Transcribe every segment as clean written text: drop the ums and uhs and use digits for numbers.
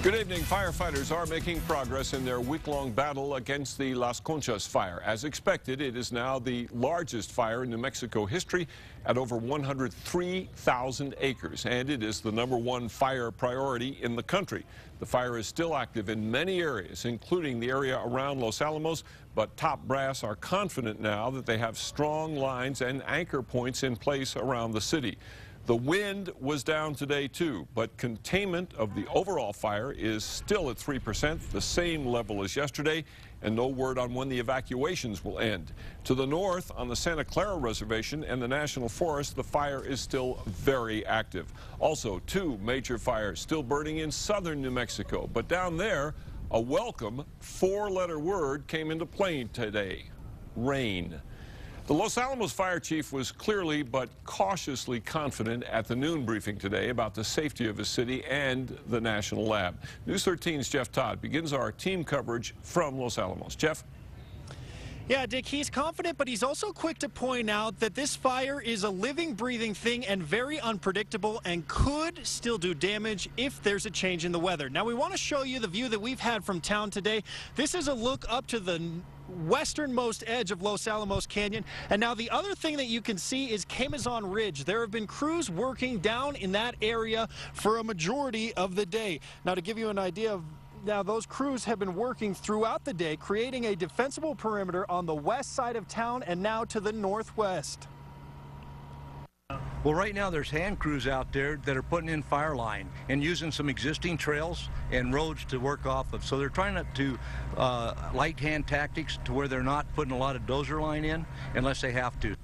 Good evening. Firefighters are making progress in their week-long battle against the Las Conchas Fire. As expected, it is now the largest fire in New Mexico history at over 103,000 acres, and it is the #1 fire priority in the country. The fire is still active in many areas, including the area around Los Alamos, but top brass are confident now that they have strong lines and anchor points in place around the city. The wind was down today, too, but containment of the overall fire is still at 3%, the same level as yesterday, and no word on when the evacuations will end. To the north, on the Santa Clara Reservation and the National Forest, the fire is still very active. Also, 2 major fires still burning in southern New Mexico, but down there, a welcome 4-letter word came into play today: rain. The Los Alamos fire chief was clearly but cautiously confident at the noon briefing today about the safety of his city and the national lab. News 13's Jeff Todd begins our team coverage from Los Alamos. Jeff? Yeah, Dick, he's confident, but he's also quick to point out that this fire is a living, breathing thing and very unpredictable and could still do damage if there's a change in the weather. Now, we want to show you the view that we've had from town today. This is a look up to the westernmost edge of Los Alamos Canyon. And now the other thing that you can see is Camazon Ridge. There have been crews working down in that area for a majority of the day. Now, to give you an idea of Now, those crews have been working throughout the day, creating a defensible perimeter on the west side of town and now to the northwest. Well, right now there's hand crews out there that are putting in fire line and using some existing trails and roads to work off of. So they're trying to light hand tactics to where they're not putting a lot of dozer line in unless they have to.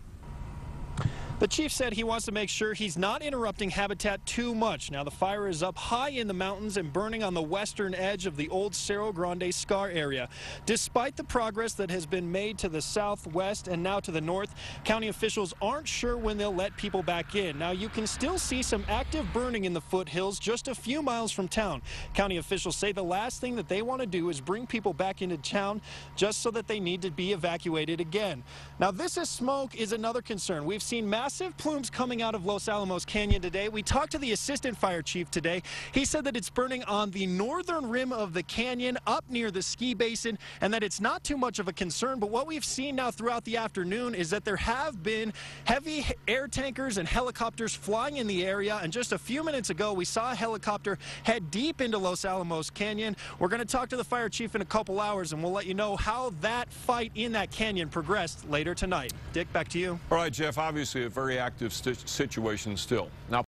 The chief said he wants to make sure he's not interrupting habitat too much. Now, the fire is up high in the mountains and burning on the western edge of the old Cerro Grande scar area. Despite the progress that has been made to the southwest and now to the north, county officials aren't sure when they'll let people back in. Now, you can still see some active burning in the foothills just a few miles from town. County officials say the last thing that they want to do is bring people back into town just so that they need to be evacuated again. Now, this smoke is another concern. We've seen massive plumes coming out of Los Alamos Canyon today. We talked to the assistant fire chief today. He said that it's burning on the northern rim of the canyon up near the ski basin and that it's not too much of a concern. But what we've seen now throughout the afternoon is that there have been heavy air tankers and helicopters flying in the area. And just a few minutes ago, we saw a helicopter head deep into Los Alamos Canyon. We're going to talk to the fire chief in a couple hours, and we'll let you know how that fight in that canyon progressed later tonight. Dick, back to you. All right, Jeff, obviously a very active situation still. Now,